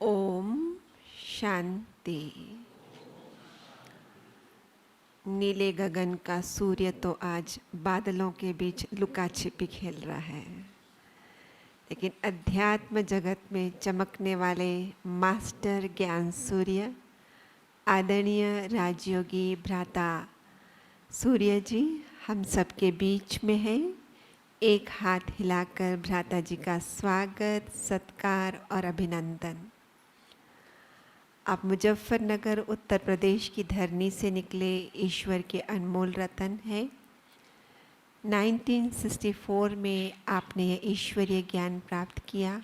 ओम शांति। नीले गगन का सूर्य तो आज बादलों के बीच लुका छिपी खेल रहा है, लेकिन अध्यात्म जगत में चमकने वाले मास्टर ज्ञान सूर्य आदरणीय राजयोगी भ्राता सूर्य जी हम सबके बीच में हैं। एक हाथ हिलाकर भ्राता जी का स्वागत, सत्कार और अभिनंदन। आप मुजफ्फरनगर उत्तर प्रदेश की धरनी से निकले ईश्वर के अनमोल रतन हैं। 1964 में आपने यह ईश्वरीय ज्ञान प्राप्त किया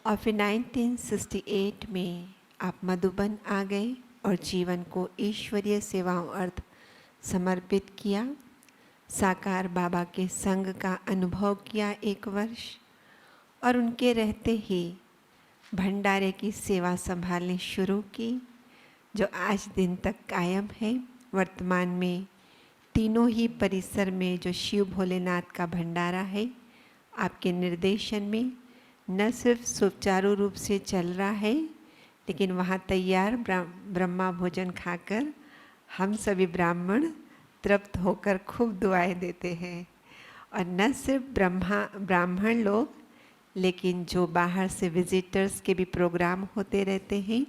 और फिर 1968 में आप मधुबन आ गए और जीवन को ईश्वरीय सेवाओं अर्थ समर्पित किया। साकार बाबा के संग का अनुभव किया 1 वर्ष और उनके रहते ही भंडारे की सेवा संभालनी शुरू की, जो आज दिन तक कायम है। वर्तमान में तीनों ही परिसर में जो शिव भोलेनाथ का भंडारा है, आपके निर्देशन में न सिर्फ सुचारू रूप से चल रहा है, लेकिन वहाँ तैयार ब्रह्मा भोजन खाकर हम सभी ब्राह्मण तृप्त होकर खूब दुआएं देते हैं। और न सिर्फ ब्राह्मण लोग, लेकिन जो बाहर से विजिटर्स के भी प्रोग्राम होते रहते हैं,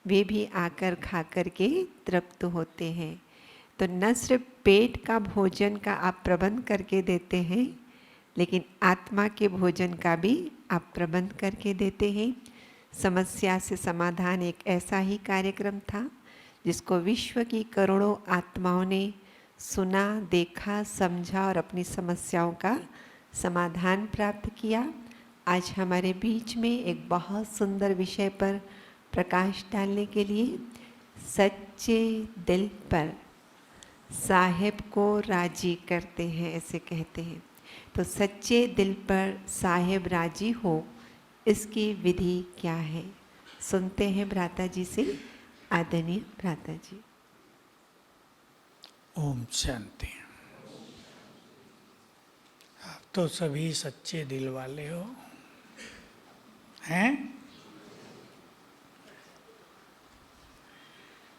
वे भी आकर खा कर के तृप्त होते हैं। तो न सिर्फ पेट का भोजन का आप प्रबंध करके देते हैं, लेकिन आत्मा के भोजन का भी आप प्रबंध करके देते हैं। समस्या से समाधान एक ऐसा ही कार्यक्रम था जिसको विश्व की करोड़ों आत्माओं ने सुना, देखा, समझा और अपनी समस्याओं का समाधान प्राप्त किया। आज हमारे बीच में एक बहुत सुंदर विषय पर प्रकाश डालने के लिए सच्चे दिल पर साहेब को राजी करते हैं, ऐसे कहते हैं। तो सच्चे दिल पर साहेब राजी हो, इसकी विधि क्या है, सुनते हैं भ्राता जी से। आदरणीय भ्राता जी। ओम शांति। आप तो सभी सच्चे दिल वाले हो, हैं?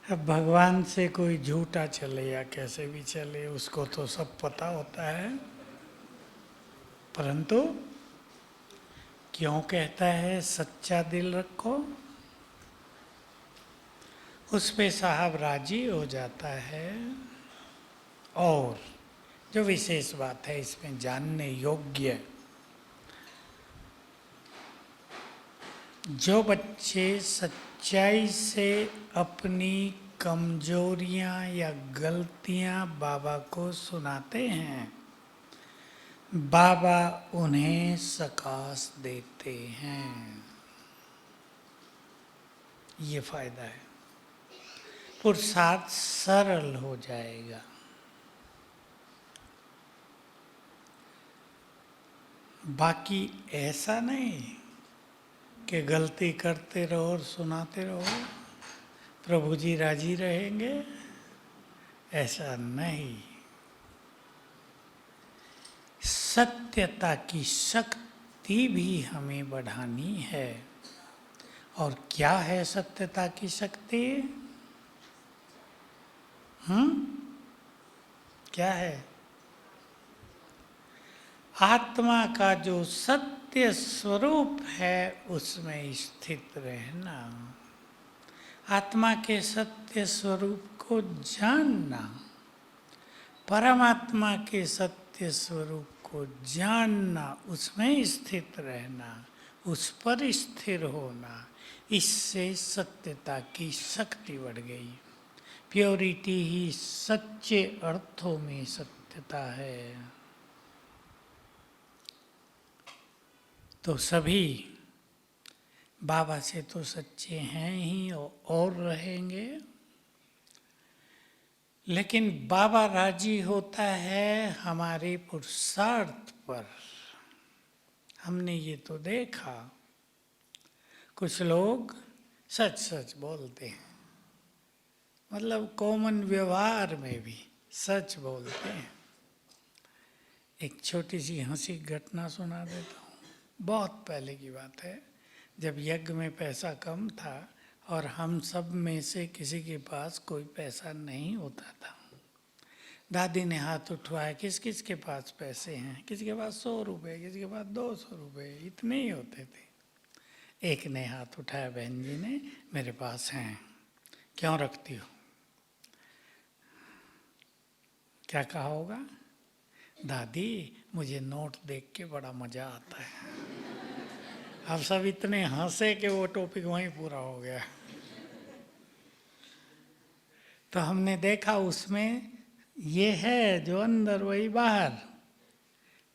अब भगवान से कोई झूठा चले या कैसे भी चले, उसको तो सब पता होता है। परंतु क्यों कहता है सच्चा दिल रखो? उस पे साहब राजी हो जाता है। और जो विशेष बात है इसमें जानने योग्य, जो बच्चे सच्चाई से अपनी कमजोरियां या गलतियां बाबा को सुनाते हैं, बाबा उन्हें सकाश देते हैं। ये फायदा है, पुरुषार्थ सरल हो जाएगा। बाकी ऐसा नहीं कि गलती करते रहो और सुनाते रहो, प्रभु जी राजी रहेंगे, ऐसा नहीं। सत्यता की शक्ति भी हमें बढ़ानी है। और क्या है सत्यता की शक्ति? क्या है? आत्मा का जो सत्य स्वरूप है उसमें स्थित रहना, आत्मा के सत्य स्वरूप को जानना, परमात्मा के सत्य स्वरूप को जानना, उसमें स्थित रहना, उस पर स्थिर होना, इससे सत्यता की शक्ति बढ़ गई। प्योरिटी ही सच्चे अर्थों में सत्यता है। तो सभी बाबा से तो सच्चे हैं ही और रहेंगे, लेकिन बाबा राजी होता है हमारे पुरुषार्थ पर। हमने ये तो देखा, कुछ लोग सच सच बोलते हैं, मतलब कॉमन व्यवहार में भी सच बोलते हैं। एक छोटी सी हंसी घटना सुना देता हूँ, बहुत पहले की बात है। जब यज्ञ में पैसा कम था और हम सब में से किसी के पास कोई पैसा नहीं होता था, दादी ने हाथ उठवाया, किस किस के पास पैसे हैं? किसी के पास 100 रुपये, किसी के पास 200 रुपये, इतने ही होते थे। एक ने हाथ उठाया, बहन जी ने, मेरे पास हैं। क्यों रखती हो? क्या कहा होगा? दादी मुझे नोट देख के बड़ा मजा आता है। अब सब इतने हंसे कि वो टॉपिक वहीं पूरा हो गया। तो हमने देखा उसमें ये है जो अंदर वही बाहर।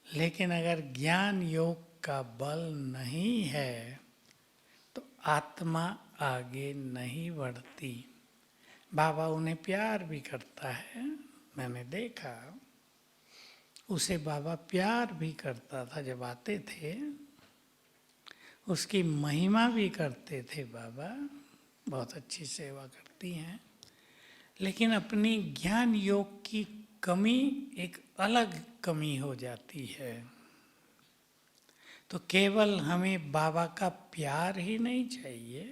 लेकिन अगर ज्ञान योग का बल नहीं है तो आत्मा आगे नहीं बढ़ती। बाबा उन्हें प्यार भी करता है, मैंने देखा उसे बाबा प्यार भी करता था जब आते थे, उसकी महिमा भी करते थे। बाबा बहुत अच्छी सेवा करती हैं, लेकिन अपनी ज्ञान योग की कमी एक अलग कमी हो जाती है। तो केवल हमें बाबा का प्यार ही नहीं चाहिए,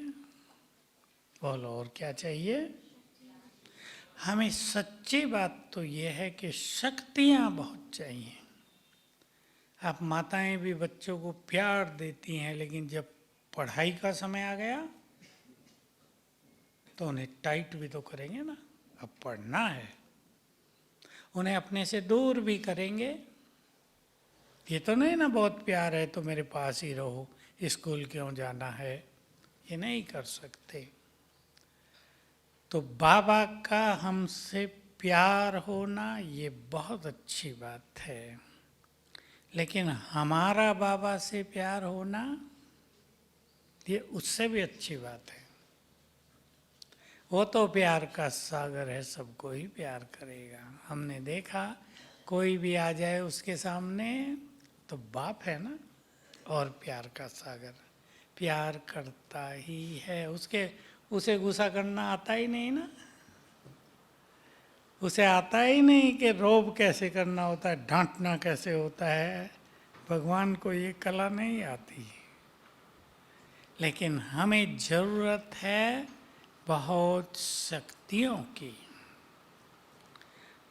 बोलो और क्या चाहिए? हमें सच्ची बात तो ये है कि शक्तियां बहुत चाहिए। आप माताएं भी बच्चों को प्यार देती हैं, लेकिन जब पढ़ाई का समय आ गया तो उन्हें टाइट भी तो करेंगे ना। अब पढ़ना है, उन्हें अपने से दूर भी करेंगे। ये तो नहीं ना बहुत प्यार है तो मेरे पास ही रहो, स्कूल क्यों जाना है, ये नहीं कर सकते। तो बाबा का हमसे प्यार होना ये बहुत अच्छी बात है, लेकिन हमारा बाबा से प्यार होना ये उससे भी अच्छी बात है। वो तो प्यार का सागर है, सबको ही प्यार करेगा। हमने देखा कोई भी आ जाए उसके सामने तो बाप है ना, और प्यार का सागर, प्यार करता ही है। उसे गुस्सा करना आता ही नहीं ना, उसे आता ही नहीं कि रोब कैसे करना होता है, डांटना कैसे होता है। भगवान को ये कला नहीं आती। लेकिन हमें जरूरत है बहुत शक्तियों की।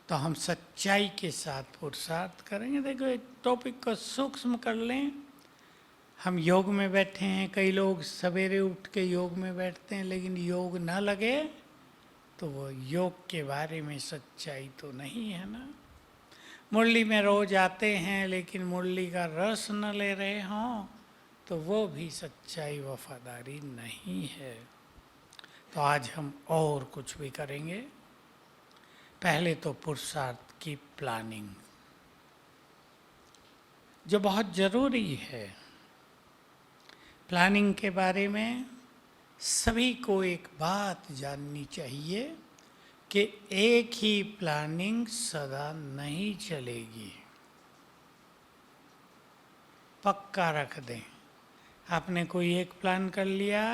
तो हम सच्चाई के साथ पुरुषार्थ करेंगे। देखो एक टॉपिक को सूक्ष्म कर लें। हम योग में बैठे हैं, कई लोग सवेरे उठ के योग में बैठते हैं, लेकिन योग ना लगे तो वो योग के बारे में सच्चाई तो नहीं है ना। मुरली में रोज आते हैं, लेकिन मुरली का रस न ले रहे हों तो वो भी सच्चाई वफादारी नहीं है। तो आज हम और कुछ भी करेंगे। पहले तो पुरुषार्थ की प्लानिंग जो बहुत जरूरी है। प्लानिंग के बारे में सभी को एक बात जाननी चाहिए कि एक ही प्लानिंग सदा नहीं चलेगी। पक्का रख दें, आपने कोई एक प्लान कर लिया,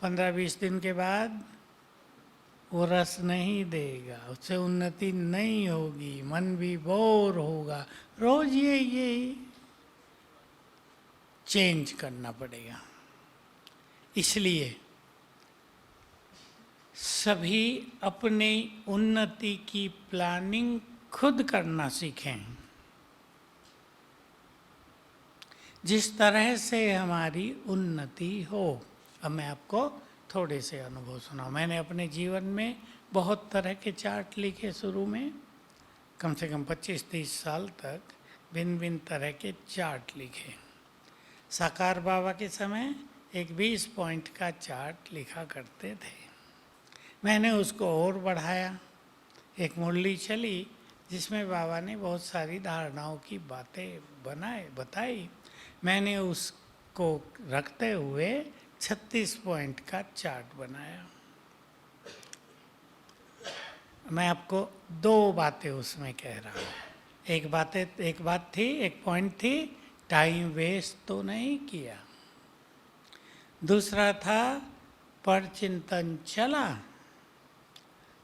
15-20 दिन के बाद वो रस नहीं देगा, उससे उन्नति नहीं होगी, मन भी बोर होगा। रोज ये चेंज करना पड़ेगा। इसलिए सभी अपनी उन्नति की प्लानिंग खुद करना सीखें। जिस तरह से हमारी उन्नति हो। अब मैं आपको थोड़े से अनुभव सुनाऊं। मैंने अपने जीवन में बहुत तरह के चार्ट लिखे। शुरू में कम से कम 25-30 साल तक भिन्न भिन्न तरह के चार्ट लिखे। साकार बाबा के समय एक 20 पॉइंट का चार्ट लिखा करते थे। मैंने उसको और बढ़ाया। एक मुरली चली जिसमें बाबा ने बहुत सारी धारणाओं की बातें बताई। मैंने उसको रखते हुए 36 पॉइंट का चार्ट बनाया। मैं आपको 2 बातें उसमें कह रहा हूँ। एक बात थी, एक पॉइंट थी, टाइम वेस्ट तो नहीं किया। दूसरा था पर चिंतन चला,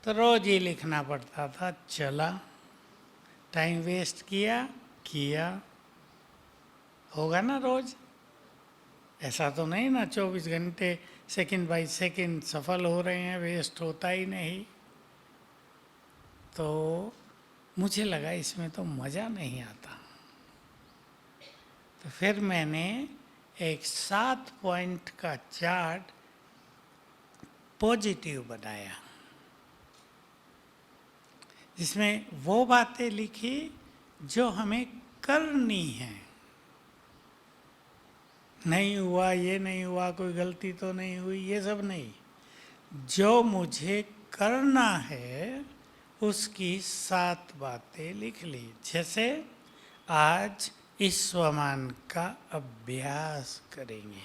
तो रोज ही लिखना पड़ता था चला। टाइम वेस्ट किया होगा ना रोज। ऐसा तो नहीं ना 24 घंटे सेकंड बाय सेकंड सफल हो रहे हैं, वेस्ट होता ही नहीं। तो मुझे लगा इसमें तो मज़ा नहीं आता। तो फिर मैंने एक 7 पॉइंट का चार्ट पॉजिटिव बनाया, जिसमें वो बातें लिखी जो हमें करनी है। नहीं हुआ, ये नहीं हुआ, कोई गलती तो नहीं हुई, ये सब नहीं। जो मुझे करना है उसकी 7 बातें लिख ली। जैसे आज इस स्वमान का अभ्यास करेंगे,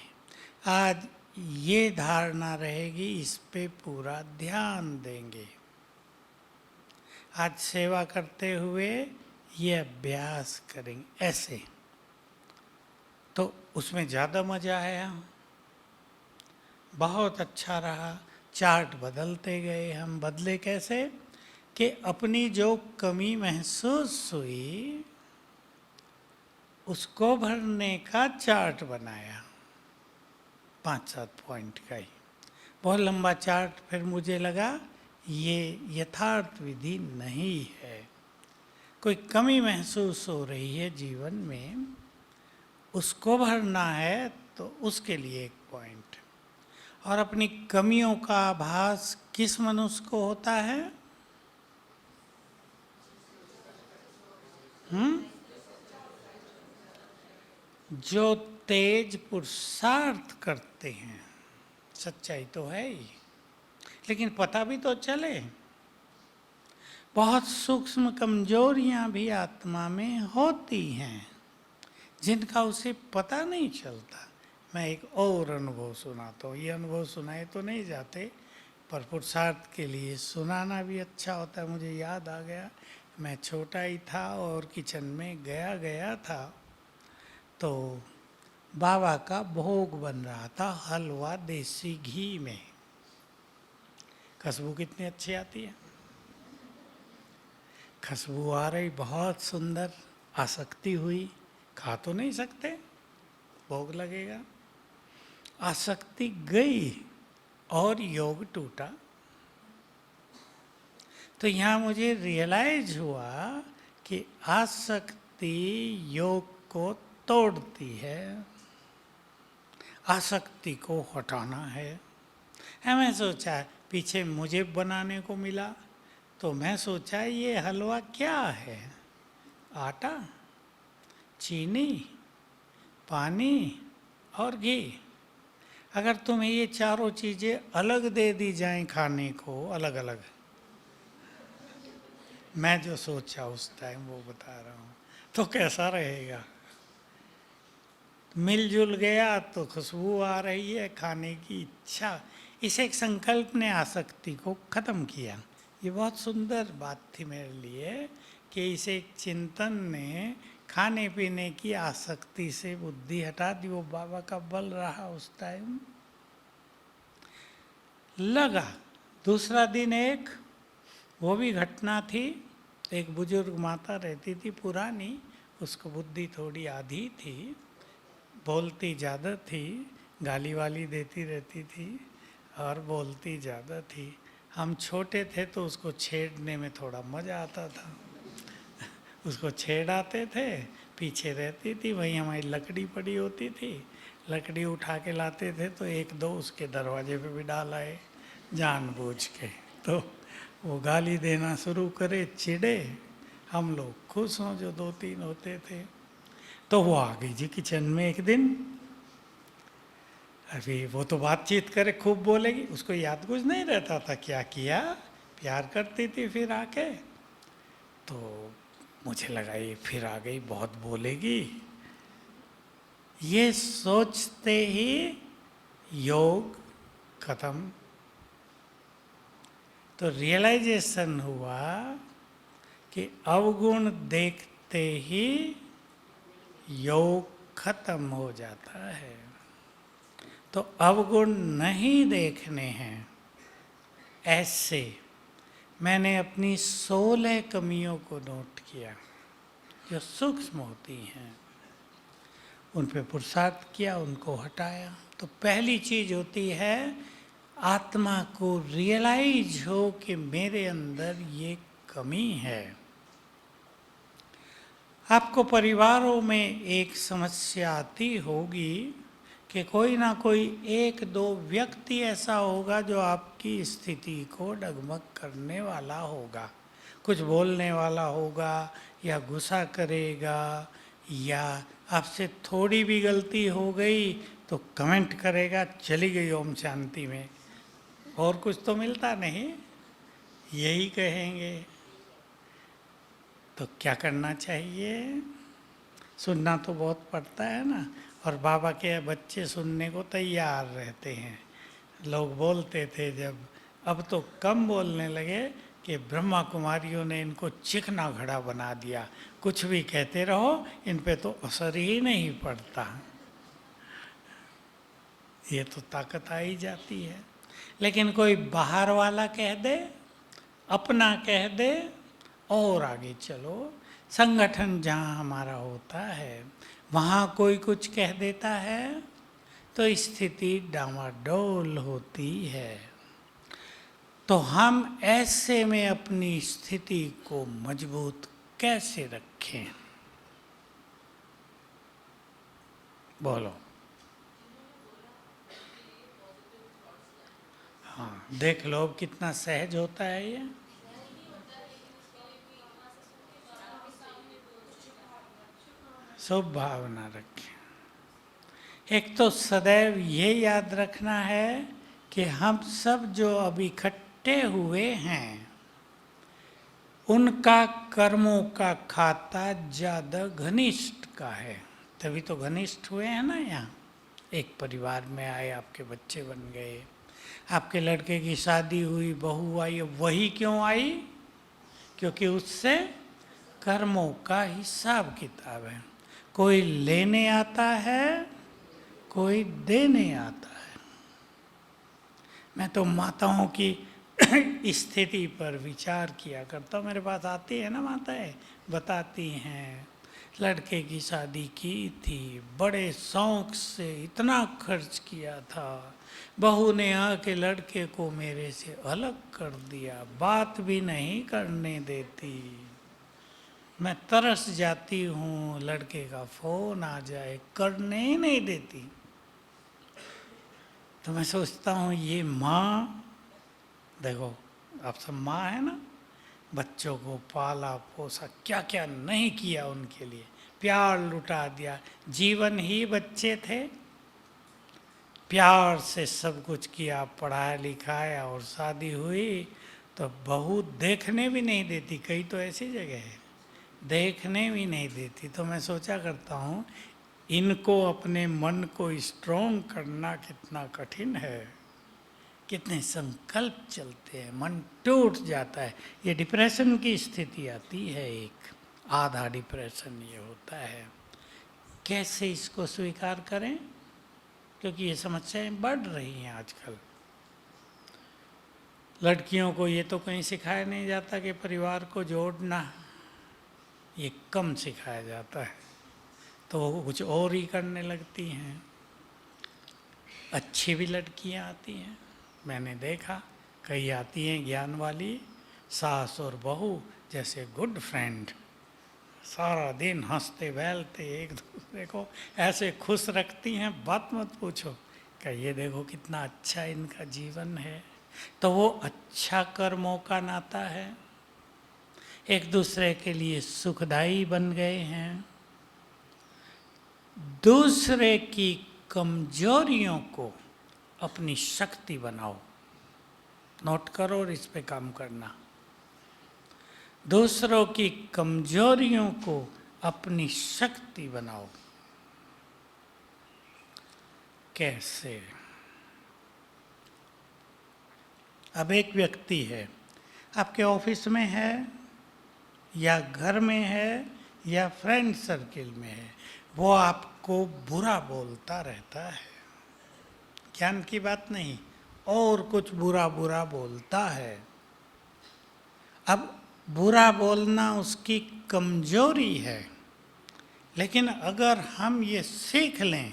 आज ये धारणा रहेगी, इस पे पूरा ध्यान देंगे, आज सेवा करते हुए ये अभ्यास करेंगे, ऐसे। तो उसमें ज़्यादा मज़ा आया, बहुत अच्छा रहा। चार्ट बदलते गए हम। बदले कैसे कि अपनी जो कमी महसूस हुई उसको भरने का चार्ट बनाया, 5-7 पॉइंट का ही। बहुत लंबा चार्ट। फिर मुझे लगा ये यथार्थ विधि नहीं है। कोई कमी महसूस हो रही है जीवन में, उसको भरना है तो उसके लिए एक पॉइंट। और अपनी कमियों का आभास किस मनुष्य को होता है? जो तेज पुरुषार्थ करते हैं। सच्चाई तो है ही, लेकिन पता भी तो चले। बहुत सूक्ष्म कमजोरियां भी आत्मा में होती हैं जिनका उसे पता नहीं चलता। मैं एक और अनुभव सुनाता हूँ। ये अनुभव सुनाए तो नहीं जाते, पर पुरुषार्थ के लिए सुनाना भी अच्छा होता है। मुझे याद आ गया, मैं छोटा ही था और किचन में गया था, तो बाबा का भोग बन रहा था, हलवा देसी घी में। खुशबू कितनी अच्छी आती है, खुशबू आ रही, बहुत सुंदर। आसक्ति हुई, खा तो नहीं सकते, भोग लगेगा। आसक्ति गई और योग टूटा। तो यहाँ मुझे रियलाइज हुआ कि आसक्ति योग को तोड़ती है, आसक्ति को हटाना है। मैं सोचा पीछे मुझे बनाने को मिला, तो मैं सोचा ये हलवा क्या है? आटा, चीनी, पानी और घी। अगर तुम्हें ये चारों चीज़ें अलग दे दी जाएं खाने को, अलग अलग, मैं जो सोचा उस टाइम वो बता रहा हूँ, तो कैसा रहेगा? मिलजुल गया तो खुशबू आ रही है, खाने की इच्छा। इस एक संकल्प ने आसक्ति को खत्म किया। ये बहुत सुंदर बात थी मेरे लिए कि इस एक चिंतन ने खाने पीने की आसक्ति से बुद्धि हटा दी। वो बाबा का बल रहा उस टाइम। लगा दूसरा दिन एक वो भी घटना थी। एक बुजुर्ग माता रहती थी पुरानी, उसको बुद्धि थोड़ी आधी थी, बोलती ज़्यादा थी, गाली वाली देती रहती थी और बोलती ज़्यादा थी। हम छोटे थे तो उसको छेड़ने में थोड़ा मज़ा आता था। उसको छेड़ाते थे, पीछे रहती थी, वहीं हमारी लकड़ी पड़ी होती थी, लकड़ी उठा के लाते थे तो एक दो उसके दरवाजे पे भी डाल आए जानबूझ के। तो वो गाली देना शुरू करे, चिढ़े, हम लोग खुश हों जो 2-3 होते थे। तो वो आ गई जी किचन में एक दिन। अभी वो तो बातचीत करे, खूब बोलेगी, उसको याद कुछ नहीं रहता था क्या किया, प्यार करती थी। फिर आके तो मुझे लगा ये फिर आ गई, बहुत बोलेगी। ये सोचते ही योग खत्म। तो रियलाइजेशन हुआ कि अवगुण देखते ही योग खत्म हो जाता है। तो अवगुण नहीं देखने हैं। ऐसे मैंने अपनी 16 कमियों को नोट किया जो सूक्ष्म होती हैं। उन पे पुरुषार्थ किया, उनको हटाया। तो पहली चीज होती है आत्मा को रियलाइज हो कि मेरे अंदर ये कमी है। आपको परिवारों में एक समस्या आती होगी कि कोई ना कोई एक दो व्यक्ति ऐसा होगा जो आपकी स्थिति को डगमग करने वाला होगा, कुछ बोलने वाला होगा, या गुस्सा करेगा, या आपसे थोड़ी भी गलती हो गई तो कमेंट करेगा चली गई ओम शांति में, और कुछ तो मिलता नहीं, यही कहेंगे। तो क्या करना चाहिए? सुनना तो बहुत पड़ता है ना, और बाबा के बच्चे सुनने को तैयार रहते हैं। लोग बोलते थे जब, अब तो कम बोलने लगे कि ब्रह्मा कुमारियों ने इनको चिकना घड़ा बना दिया, कुछ भी कहते रहो इन पे तो असर ही नहीं पड़ता। ये तो ताकत आ ही जाती है। लेकिन कोई बाहर वाला कह दे, अपना कह दे, और आगे चलो। संगठन जहाँ हमारा होता है वहाँ कोई कुछ कह देता है तो स्थिति डामाडोल होती है। तो हम ऐसे में अपनी स्थिति को मजबूत कैसे रखें? बोलो। हाँ, देख लो कितना सहज होता है ये। शुभ भावना रखें। एक तो सदैव ये याद रखना है कि हम सब जो अब इकट्ठे हुए हैं उनका कर्मों का खाता ज़्यादा घनिष्ठ का है, तभी तो घनिष्ठ हुए हैं ना। यहाँ एक परिवार में आए, आपके बच्चे बन गए, आपके लड़के की शादी हुई, बहू आई। वही क्यों आई? क्योंकि उससे कर्मों का हिसाब किताब है। कोई लेने आता है, कोई देने आता है। मैं तो माताओं की स्थिति पर विचार किया करता हूँ। मेरे पास आती है ना माताएं, बताती हैं लड़के की शादी की थी, बड़े शौक से इतना खर्च किया था, बहू ने आके लड़के को मेरे से अलग कर दिया, बात भी नहीं करने देती। मैं तरस जाती हूँ, लड़के का फोन आ जाए करने ही नहीं देती। तो मैं सोचता हूँ ये माँ, देखो आप सब माँ है ना, बच्चों को पाला पोसा, क्या क्या नहीं किया उनके लिए, प्यार लुटा दिया। जीवन ही बच्चे थे, प्यार से सब कुछ किया, पढ़ाया लिखाया, और शादी हुई तो बहू देखने भी नहीं देती। कई तो ऐसी जगह है देखने भी नहीं देती। तो मैं सोचा करता हूँ इनको अपने मन को स्ट्रॉन्ग करना कितना कठिन है, कितने संकल्प चलते हैं, मन टूट जाता है। ये डिप्रेशन की स्थिति आती है, एक आधा डिप्रेशन ये होता है। कैसे इसको स्वीकार करें? क्योंकि ये समस्याएं बढ़ रही हैं आजकल। लड़कियों को ये तो कहीं सिखाया नहीं जाता कि परिवार को जोड़ना, ये कम सिखाया जाता है, तो वो कुछ और ही करने लगती हैं। अच्छी भी लड़कियां आती हैं, मैंने देखा कई आती हैं ज्ञान वाली, सास और बहू जैसे गुड फ्रेंड, सारा दिन हंसते बहलते एक दूसरे को ऐसे खुश रखती हैं, बात मत पूछो। क्या ये देखो कितना अच्छा इनका जीवन है। तो वो अच्छा कर्मों का नाता है, एक दूसरे के लिए सुखदायी बन गए हैं। दूसरे की कमजोरियों को अपनी शक्ति बनाओ। नोट करो और इस पे काम करना। दूसरों की कमजोरियों को अपनी शक्ति बनाओ। कैसे? अब एक व्यक्ति है, आपके ऑफिस में है या घर में है या फ्रेंड सर्किल में है, वो आपको बुरा बोलता रहता है, ज्ञान की बात नहीं, और कुछ बुरा बुरा बोलता है। अब बुरा बोलना उसकी कमजोरी है, लेकिन अगर हम ये सीख लें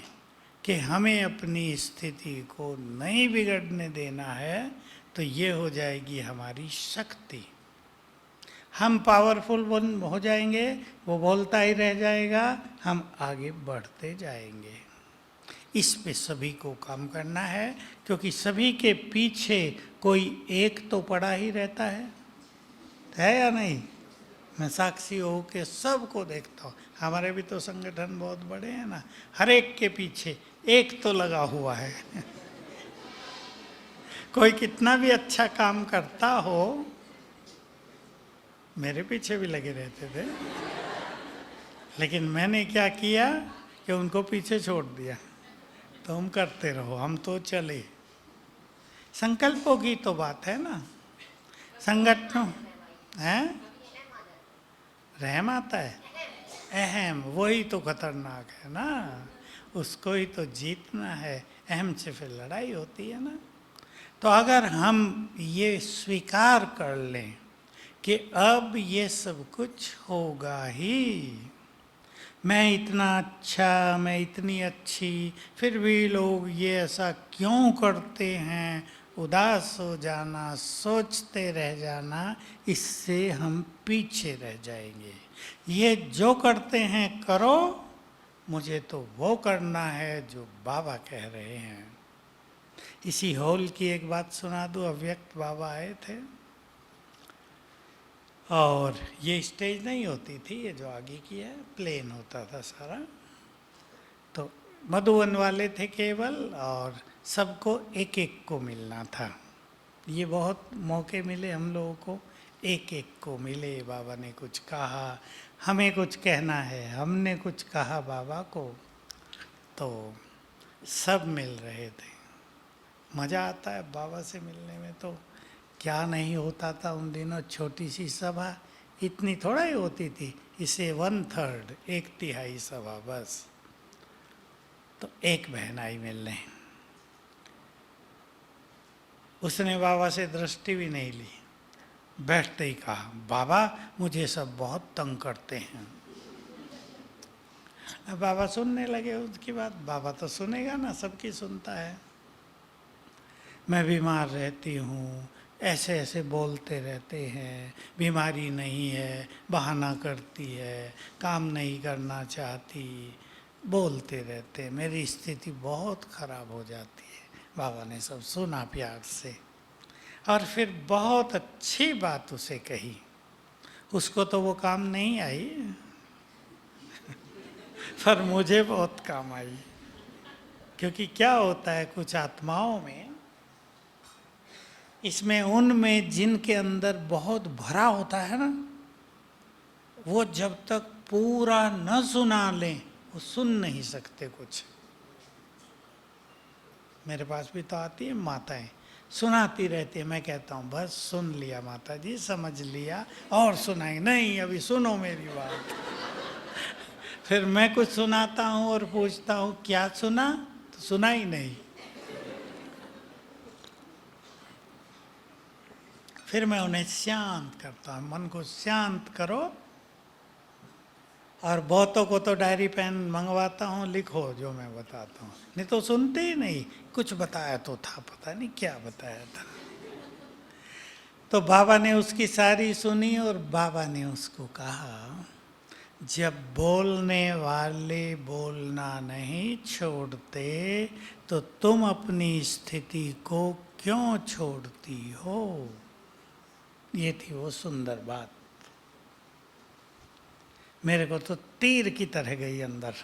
कि हमें अपनी स्थिति को नहीं बिगड़ने देना है, तो ये हो जाएगी हमारी शक्ति। हम पावरफुल हो जाएंगे, वो बोलता ही रह जाएगा, हम आगे बढ़ते जाएंगे। इस पे सभी को काम करना है, क्योंकि सभी के पीछे कोई एक तो पड़ा ही रहता है या नहीं? मैं साक्षी हो के सबको देखता हूँ। हमारे भी तो संगठन बहुत बड़े हैं ना, हर एक के पीछे एक तो लगा हुआ है। कोई कितना भी अच्छा काम करता हो, मेरे पीछे भी लगे रहते थे, लेकिन मैंने क्या किया कि उनको पीछे छोड़ दिया। तुम करते रहो, हम तो चले। संकल्पों की तो बात है ना, संगठनों है, रहम आता है, अहम, वही तो खतरनाक है ना, उसको ही तो जीतना है। अहम से फिर लड़ाई होती है ना। तो अगर हम ये स्वीकार कर लें कि अब ये सब कुछ होगा ही, मैं इतना अच्छा, मैं इतनी अच्छी, फिर भी लोग ये ऐसा क्यों करते हैं, उदास हो जाना, सोचते रह जाना, इससे हम पीछे रह जाएंगे। ये जो करते हैं करो, मुझे तो वो करना है जो बाबा कह रहे हैं। इसी हॉल की एक बात सुना दूं। अव्यक्त बाबा आए थे, और ये स्टेज नहीं होती थी, ये जो आगे की है प्लेन होता था सारा। तो मधुबन वाले थे केवल, और सबको एक एक को मिलना था। ये बहुत मौके मिले हम लोगों को, एक एक को मिले। बाबा ने कुछ कहा, हमें कुछ कहना है, हमने कुछ कहा बाबा को, तो सब मिल रहे थे। मज़ा आता है बाबा से मिलने में। तो क्या नहीं होता था उन दिनों, छोटी सी सभा, इतनी थोड़ा ही होती थी, इसे 1/3, 1/3 सभा बस। तो एक बहन आई मिलने, उसने बाबा से दृष्टि भी नहीं ली, बैठते ही कहा, बाबा मुझे सब बहुत तंग करते हैं। अब बाबा सुनने लगे उसकी बात। बाबा तो सुनेगा ना, सबकी सुनता है। मैं बीमार रहती हूँ, ऐसे ऐसे बोलते रहते हैं, बीमारी नहीं है, बहाना करती है, काम नहीं करना चाहती, बोलते रहते, मेरी स्थिति बहुत खराब हो जाती है। बाबा ने सब सुना प्यार से, और फिर बहुत अच्छी बात उसे कही। उसको तो वो काम नहीं आई, पर मुझे बहुत काम आई। क्योंकि क्या होता है कुछ आत्माओं में, इसमें उनमें जिनके अंदर बहुत भरा होता है ना, वो जब तक पूरा न सुना लें, वो सुन नहीं सकते कुछ। मेरे पास भी तो आती है माताएं, सुनाती रहती है, मैं कहता हूँ बस सुन लिया माता जी, समझ लिया, और सुनाई नहीं, अभी सुनो मेरी बात। फिर मैं कुछ सुनाता हूँ और पूछता हूँ क्या सुना, तो सुना ही नहीं। फिर मैं उन्हें शांत करता हूँ, मन को शांत करो। और बहुतों को तो डायरी पेन मंगवाता हूँ, लिखो जो मैं बताता हूँ, नहीं तो सुनते ही नहीं। कुछ बताया तो था, पता नहीं क्या बताया था। तो बाबा ने उसकी सारी सुनी, और बाबा ने उसको कहा, जब बोलने वाले बोलना नहीं छोड़ते, तो तुम अपनी स्थिति को क्यों छोड़ती हो। ये थी वो सुंदर बात, मेरे को तो तीर की तरह गई अंदर।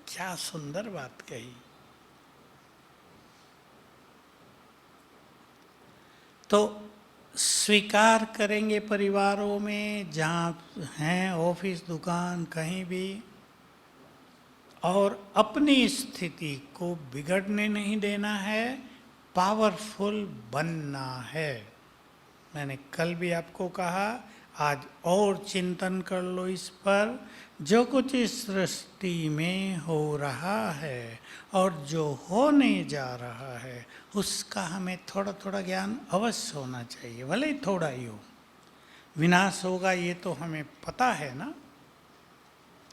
क्या सुंदर बात कही। तो स्वीकार करेंगे परिवारों में, जहाँ हैं, ऑफिस, दुकान, कहीं भी, और अपनी स्थिति को बिगड़ने नहीं देना है, पावरफुल बनना है। मैंने कल भी आपको कहा, आज और चिंतन कर लो इस पर। जो कुछ इस सृष्टि में हो रहा है और जो होने जा रहा है, उसका हमें थोड़ा थोड़ा ज्ञान अवश्य होना चाहिए, भले ही थोड़ा ही हो। विनाश होगा ये तो हमें पता है ना,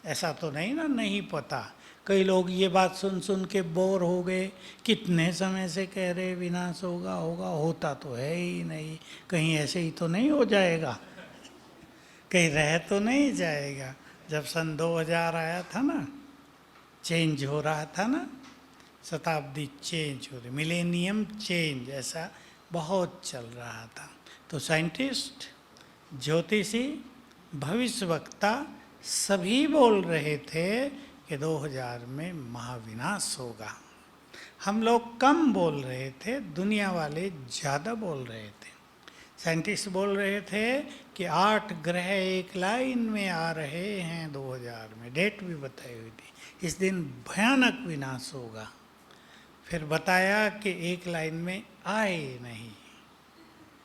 ऐसा तो नहीं ना, नहीं पता। कई लोग ये बात सुन सुन के बोर हो गए, कितने समय से कह रहे विनाश होगा होगा, होता तो है ही नहीं। कहीं ऐसे ही तो नहीं हो जाएगा, कहीं रह तो नहीं जाएगा। जब सन 2000 आया था ना, चेंज हो रहा था ना, शताब्दी चेंज हो रही, मिलेनियम चेंज, ऐसा बहुत चल रहा था। तो साइंटिस्ट, ज्योतिषी, भविष्यवक्ता सभी बोल रहे थे कि 2000 में महाविनाश होगा। हम लोग कम बोल रहे थे, दुनिया वाले ज़्यादा बोल रहे थे। साइंटिस्ट बोल रहे थे कि 8 ग्रह एक लाइन में आ रहे हैं 2000 में, डेट भी बताई हुई थी, इस दिन भयानक विनाश होगा। फिर बताया कि एक लाइन में आए नहीं,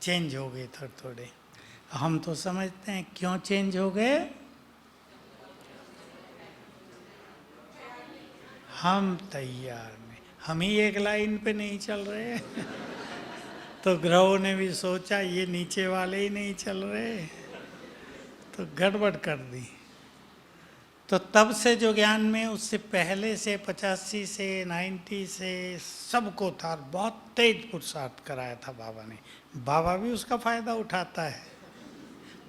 चेंज हो गए थोड़े थोड़े। हम तो समझते हैं क्यों चेंज हो गए, हम तैयार नहीं, हम ही एक लाइन पे नहीं चल रहे तो ग्रहों ने भी सोचा ये नीचे वाले ही नहीं चल रहे, तो गड़बड़ कर दी। तो तब से जो ज्ञान में, उससे पहले से 85 से 90 से सबको था, बहुत तेज पुरुषार्थ कराया था बाबा ने। बाबा भी उसका फायदा उठाता है,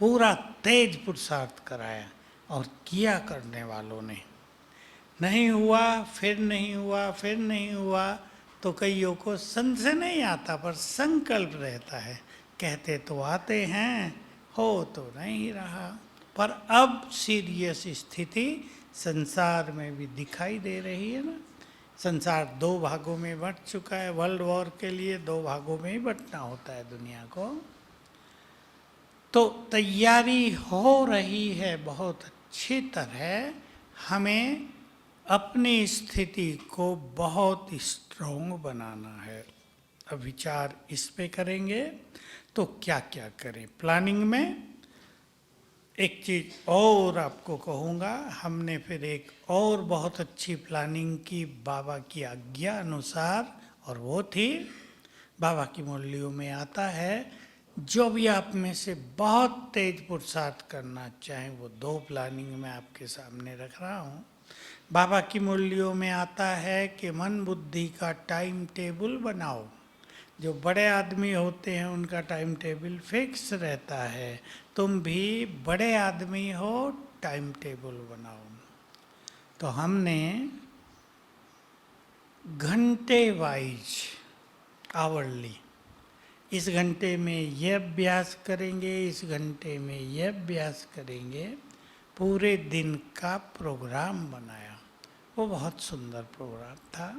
पूरा तेज पुरुषार्थ कराया और किया करने वालों ने। नहीं हुआ, फिर नहीं हुआ, फिर नहीं हुआ, तो कईयों को संशय नहीं आता पर संकल्प रहता है, कहते तो आते हैं, हो तो नहीं रहा। पर अब सीरियस स्थिति संसार में भी दिखाई दे रही है ना। संसार 2 भागों में बंट चुका है, वर्ल्ड वॉर के लिए 2 भागों में ही बंटना होता है दुनिया को। तो तैयारी हो रही है बहुत अच्छी तरह। हमें अपनी स्थिति को बहुत स्ट्रोंग बनाना है। अब विचार इस पे करेंगे तो क्या क्या करें। प्लानिंग में एक चीज़ और आपको कहूँगा, हमने फिर एक और बहुत अच्छी प्लानिंग की बाबा की आज्ञा अनुसार, और वो थी, बाबा की मुरलियों में आता है, जो भी आप में से बहुत तेज पुरुषार्थ करना चाहें, वो 2 प्लानिंग मैं आपके सामने रख रहा हूँ। बाबा की मुरलियों में आता है कि मन बुद्धि का टाइम टेबल बनाओ। जो बड़े आदमी होते हैं उनका टाइम टेबल फिक्स रहता है, तुम भी बड़े आदमी हो, टाइम टेबल बनाओ। तो हमने घंटे वाइज, आवरली, इस घंटे में यह अभ्यास करेंगे, इस घंटे में यह अभ्यास करेंगे, पूरे दिन का प्रोग्राम बनाया। वो बहुत सुंदर प्रोग्राम था।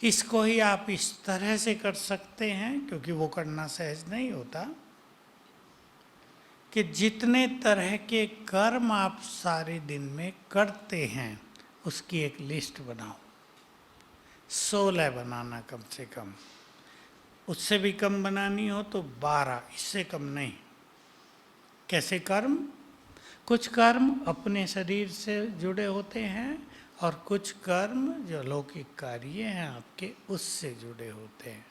इसको ही आप इस तरह से कर सकते हैं, क्योंकि वो करना सहज नहीं होता, कि जितने तरह के कर्म आप सारे दिन में करते हैं उसकी एक लिस्ट बनाओ। 16 बनाना कम से कम, उससे भी कम बनानी हो तो 12, इससे कम नहीं। कैसे कर्म? कुछ कर्म अपने शरीर से जुड़े होते हैं और कुछ कर्म जो लौकिक कार्य हैं आपके, उससे जुड़े होते हैं।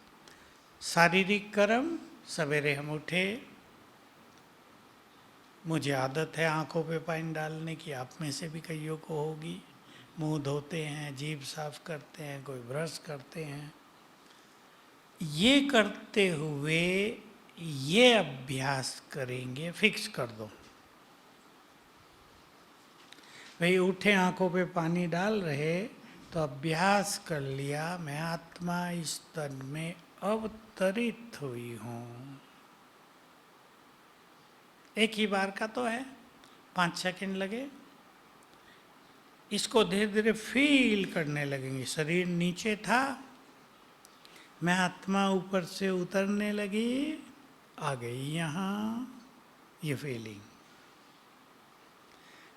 शारीरिक कर्म, सवेरे हम उठे, मुझे आदत है आंखों पे पानी डालने की, आप में से भी कईयों को होगी। मुंह धोते हैं, जीभ साफ करते हैं, कोई ब्रश करते हैं। ये करते हुए ये अभ्यास करेंगे, फिक्स कर दो भाई, उठे आंखों पे पानी डाल रहे तो अभ्यास कर लिया, मैं आत्मा इस तन में अवतरित हुई हूँ। एक ही बार का तो है, 5 सेकंड लगे। इसको धीरे धीरे फील करने लगेंगे। शरीर नीचे था, मैं आत्मा ऊपर से उतरने लगी, आ गई यहाँ, ये फीलिंग।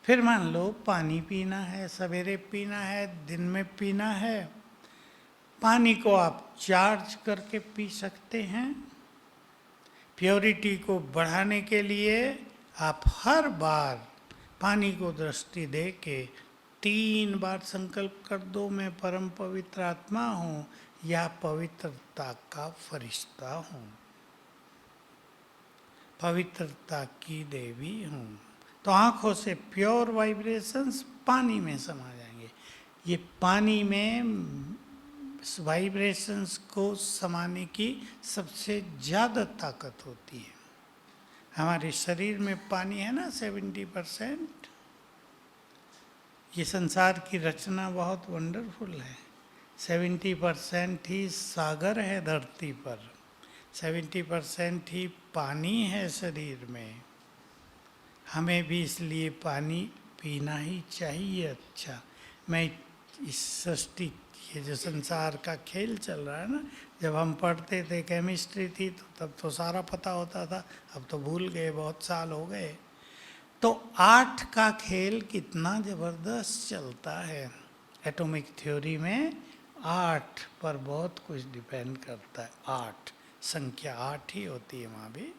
फिर मान लो पानी पीना है, सवेरे पीना है, दिन में पीना है। पानी को आप चार्ज करके पी सकते हैं। प्योरिटी को बढ़ाने के लिए आप हर बार पानी को दृष्टि दे के 3 बार संकल्प कर दो, मैं परम पवित्र आत्मा हूँ या पवित्रता का फरिश्ता हूँ, पवित्रता की देवी हूँ। तो आंखों से प्योर वाइब्रेशंस पानी में समा जाएंगे। ये पानी में वाइब्रेशंस को समाने की सबसे ज़्यादा ताकत होती है। हमारे शरीर में पानी है ना 70%। ये संसार की रचना बहुत वंडरफुल है। 70% ही सागर है धरती पर, 70% ही पानी है शरीर में। हमें भी इसलिए पानी पीना ही चाहिए। अच्छा, मैं इस सृष्टि, ये जो संसार का खेल चल रहा है ना, जब हम पढ़ते थे केमिस्ट्री थी तो तब तो सारा पता होता था, अब तो भूल गए, बहुत साल हो गए। तो 8 का खेल कितना ज़बरदस्त चलता है। एटॉमिक थ्योरी में 8 पर बहुत कुछ डिपेंड करता है। 8 संख्या 8 ही होती है वहाँ भी।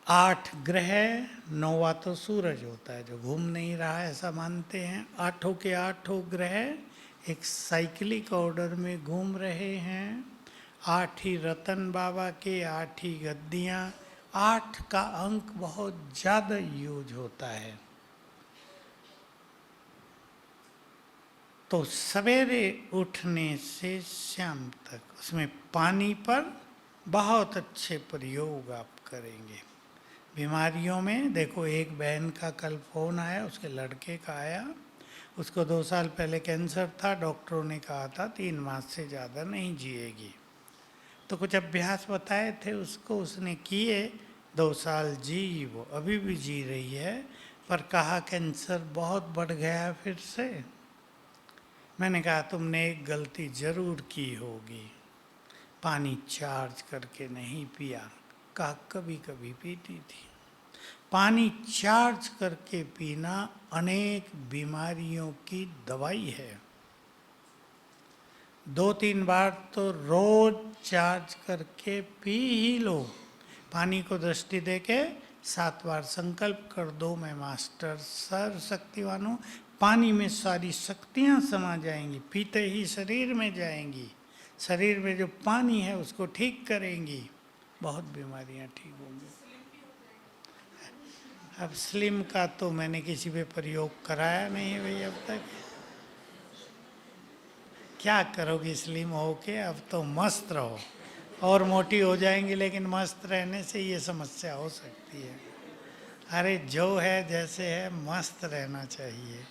8 ग्रह, 9वां तो सूरज होता है जो घूम नहीं रहा है ऐसा मानते हैं। 8 के 8 ग्रह एक साइक्लिक ऑर्डर में घूम रहे हैं। 8 ही रतन बाबा के, 8 ही गद्दियाँ। 8 का अंक बहुत ज़्यादा यूज होता है। तो सवेरे उठने से शाम तक उसमें पानी पर बहुत अच्छे प्रयोग आप करेंगे। बीमारियों में देखो, एक बहन का कल फ़ोन आया, उसके लड़के का आया, उसको 2 साल पहले कैंसर था, डॉक्टरों ने कहा था 3 मास से ज़्यादा नहीं जिएगी। तो कुछ अभ्यास बताए थे उसको, उसने किए, 2 साल जी, वो अभी भी जी रही है। पर कहा कैंसर बहुत बढ़ गया फिर से। मैंने कहा तुमने एक गलती ज़रूर की होगी, पानी चार्ज करके नहीं पिया। कहा कभी कभी पीती थी। पानी चार्ज करके पीना अनेक बीमारियों की दवाई है। 2-3 बार तो रोज चार्ज करके पी ही लो। पानी को दृष्टि देके 7 बार संकल्प कर दो, मैं मास्टर सर्वशक्तिवान हूँ। पानी में सारी शक्तियाँ समा जाएंगी, पीते ही शरीर में जाएंगी। शरीर में जो पानी है उसको ठीक करेंगी, बहुत बीमारियाँ ठीक होंगी। अब स्लिम का तो मैंने किसी पे प्रयोग कराया नहीं है भाई अब तक। क्या करोगी स्लिम होके, अब तो मस्त रहो। और मोटी हो जाएंगी लेकिन मस्त रहने से ये समस्या हो सकती है। अरे जो है जैसे है मस्त रहना चाहिए।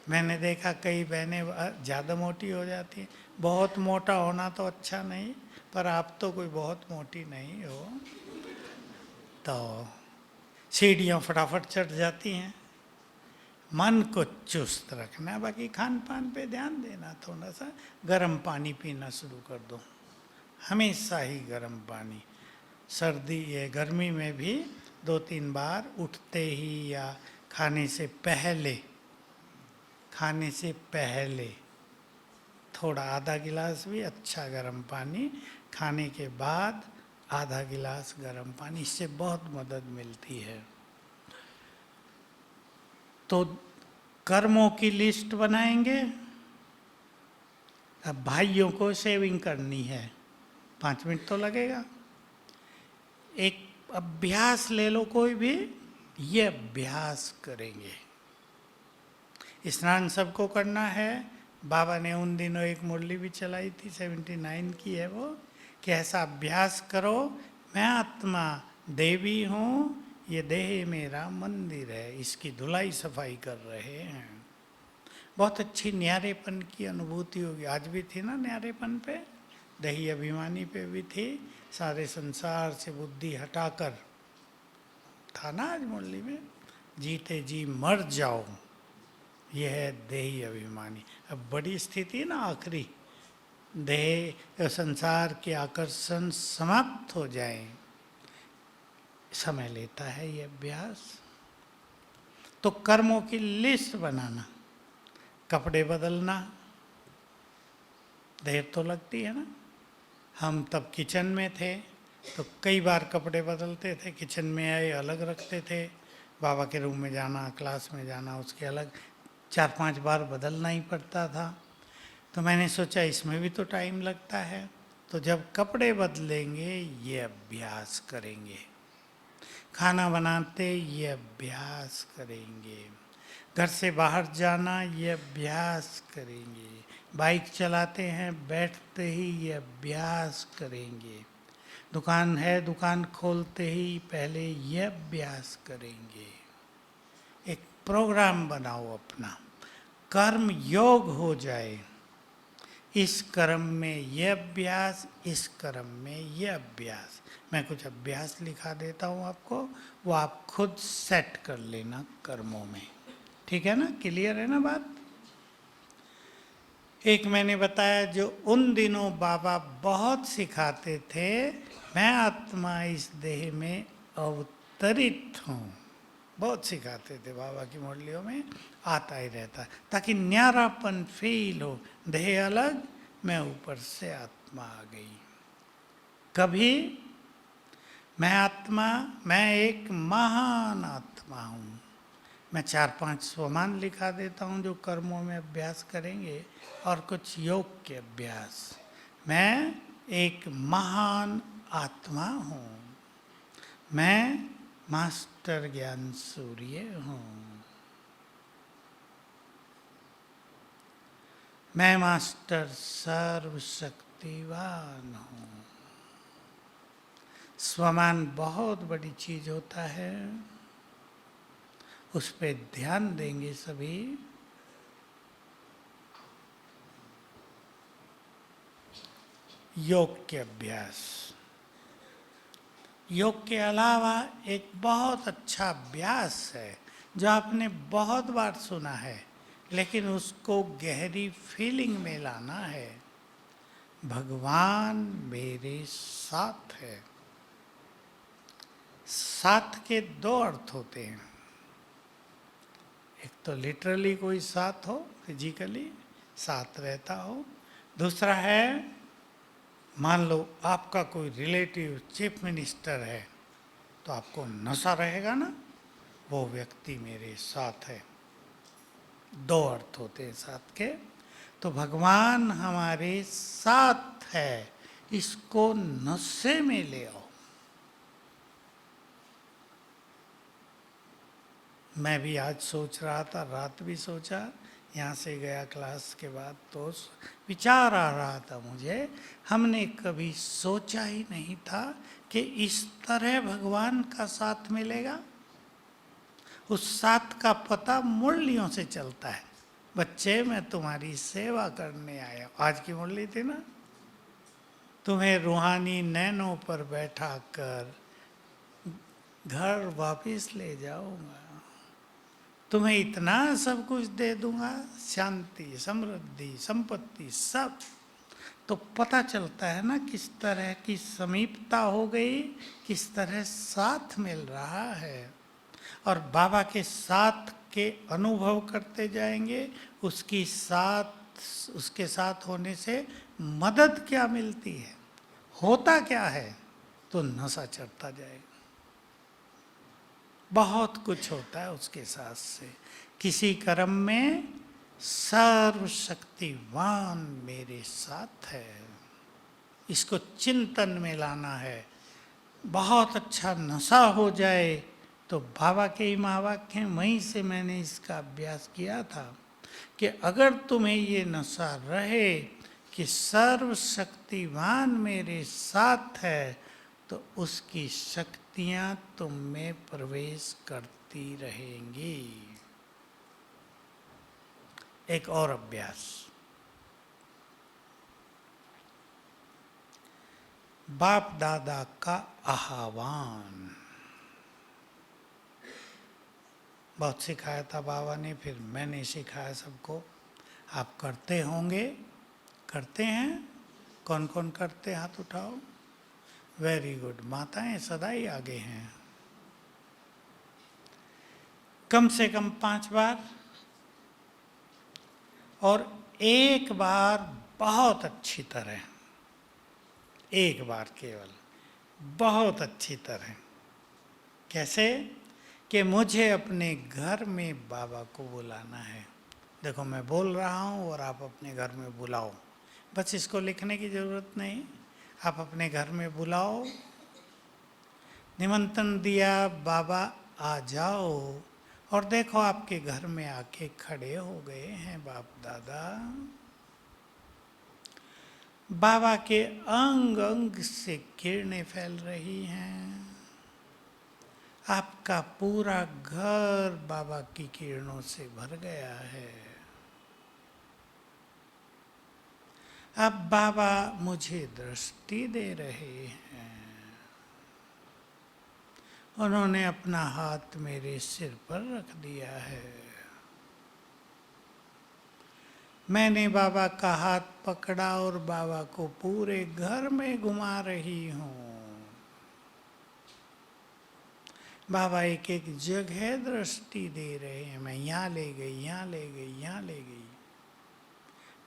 मैंने देखा कई बहनें ज़्यादा मोटी हो जाती हैं। बहुत मोटा होना तो अच्छा नहीं, पर आप तो कोई बहुत मोटी नहीं हो, तो सीढ़ियाँ फटाफट चढ़ जाती हैं। मन को चुस्त रखना, बाकी खान पान पे ध्यान देना। थोड़ा सा गर्म पानी पीना शुरू कर दो, हमेशा ही गर्म पानी। सर्दी ये गर्मी में भी 2-3 बार उठते ही या खाने से पहले थोड़ा आधा गिलास भी अच्छा गर्म पानी, खाने के बाद आधा गिलास गर्म पानी, इससे बहुत मदद मिलती है। तो कर्मों की लिस्ट बनाएंगे। अब भाइयों को सेविंग करनी है, 5 मिनट तो लगेगा। एक अभ्यास ले लो कोई भी, ये अभ्यास करेंगे। स्नान सबको करना है। बाबा ने उन दिनों एक मुरली भी चलाई थी, 79 की है वो, कि ऐसा अभ्यास करो, मैं आत्मा देवी हूँ, ये देह मेरा मंदिर है, इसकी धुलाई सफाई कर रहे हैं। बहुत अच्छी न्यारेपन की अनुभूति होगी। आज भी थी ना न्यारेपन पे, दही अभिमानी पे भी थी। सारे संसार से बुद्धि हटाकर था ना आज मुरली में, जीते जी मर जाओ, यह है देही अभिमानी। अब बड़ी स्थिति ना आखिरी, देह संसार के आकर्षण समाप्त हो जाए, समय लेता है ये अभ्यास। तो कर्मों की लिस्ट बनाना, कपड़े बदलना, देर तो लगती है ना। हम तब किचन में थे तो कई बार कपड़े बदलते थे, किचन में आए अलग रखते थे, बाबा के रूम में जाना, क्लास में जाना, उसके अलग 4-5 बार बदलना ही पड़ता था। तो मैंने सोचा इसमें भी तो टाइम लगता है, तो जब कपड़े बदलेंगे ये अभ्यास करेंगे, खाना बनाते ये अभ्यास करेंगे, घर से बाहर जाना ये अभ्यास करेंगे। बाइक चलाते हैं बैठते ही ये अभ्यास करेंगे। दुकान है, दुकान खोलते ही पहले ये अभ्यास करेंगे। एक प्रोग्राम बनाओ अपना, कर्म योग हो जाए। इस कर्म में ये अभ्यास, इस कर्म में ये अभ्यास। मैं कुछ अभ्यास लिखा देता हूँ आपको, वो आप खुद सेट कर लेना कर्मों में। ठीक है ना? क्लियर है ना बात? एक मैंने बताया जो उन दिनों बाबा बहुत सिखाते थे, मैं आत्मा इस देह में अवतरित हूँ। बहुत सिखाते थे बाबा की मुरलियों में, आता ही रहता, ताकि न्यारापन फील हो। देह अलग, मैं ऊपर से आत्मा आ गई। कभी मैं आत्मा, मैं एक महान आत्मा हूँ। मैं 4-5 स्वमान लिखा देता हूँ जो कर्मों में अभ्यास करेंगे, और कुछ योग के अभ्यास। मैं एक महान आत्मा हूँ। मैं मास्टर ज्ञान सूर्य हूँ। मैं मास्टर सर्वशक्तिवान हूँ। स्वमान बहुत बड़ी चीज होता है, उस पे ध्यान देंगे सभी। योग के अभ्यास। योग के अलावा एक बहुत अच्छा अभ्यास है जो आपने बहुत बार सुना है, लेकिन उसको गहरी फीलिंग में लाना है। भगवान मेरे साथ है। साथ के 2 अर्थ होते हैं। एक तो लिटरली कोई साथ हो, फिजिकली साथ रहता हो। दूसरा है, मान लो आपका कोई रिलेटिव चीफ मिनिस्टर है, तो आपको नशा रहेगा ना, वो व्यक्ति मेरे साथ है। 2 अर्थ होते हैं साथ के। तो भगवान हमारे साथ है, इसको नशे में ले आओ। मैं भी आज सोच रहा था, रात भी सोचा, यहाँ से गया क्लास के बाद तो विचार आ रहा था मुझे, हमने कभी सोचा ही नहीं था कि इस तरह भगवान का साथ मिलेगा। उस साथ का पता मुरलियों से चलता है। बच्चे, मैं तुम्हारी सेवा करने आया। आज की मुरली थी ना, तुम्हें रूहानी नैनों पर बैठा कर घर वापिस ले जाऊंगा। तुम्हें इतना सब कुछ दे दूंगा, शांति, समृद्धि, संपत्ति, सब। तो पता चलता है ना किस तरह की समीपता हो गई, किस तरह साथ मिल रहा है। और बाबा के साथ के अनुभव करते जाएंगे, उसके साथ होने से मदद क्या मिलती है, होता क्या है, तो नशा चढ़ता जाएगा। बहुत कुछ होता है उसके साथ से। किसी कर्म में सर्वशक्तिवान मेरे साथ है, इसको चिंतन में लाना है। बहुत अच्छा नशा हो जाए तो बाबा के ही महावाक्य हैं, वहीं से मैंने इसका अभ्यास किया था कि अगर तुम्हें ये नशा रहे कि सर्वशक्तिवान मेरे साथ है, तो उसकी शक्तियां तुम में प्रवेश करती रहेंगी। एक और अभ्यास, बाप दादा का आह्वान। बहुत सिखाया था बाबा ने, फिर मैंने सिखाया सबको। आप करते होंगे, करते हैं? कौन कौन करते, हाथ उठाओ। वेरी गुड, माताएं सदा ही आगे हैं। कम से कम 5 बार, और एक बार बहुत अच्छी तरह, एक बार केवल बहुत अच्छी तरह। कैसे? कि मुझे अपने घर में बाबा को बुलाना है। देखो मैं बोल रहा हूँ और आप अपने घर में बुलाओ, बस इसको लिखने की जरूरत नहीं। आप अपने घर में बुलाओ, निमंत्रण दिया, बाबा आ जाओ, और देखो आपके घर में आके खड़े हो गए हैं बाप दादा। बाबा के अंग अंग से किरणें फैल रही हैं। आपका पूरा घर बाबा की किरणों से भर गया है। अब बाबा मुझे दृष्टि दे रहे हैं। उन्होंने अपना हाथ मेरे सिर पर रख दिया है। मैंने बाबा का हाथ पकड़ा और बाबा को पूरे घर में घुमा रही हूँ। बाबा एक एक जगह दृष्टि दे रहे हैं। मैं यहाँ ले गई, यहाँ ले गई, यहाँ ले गई।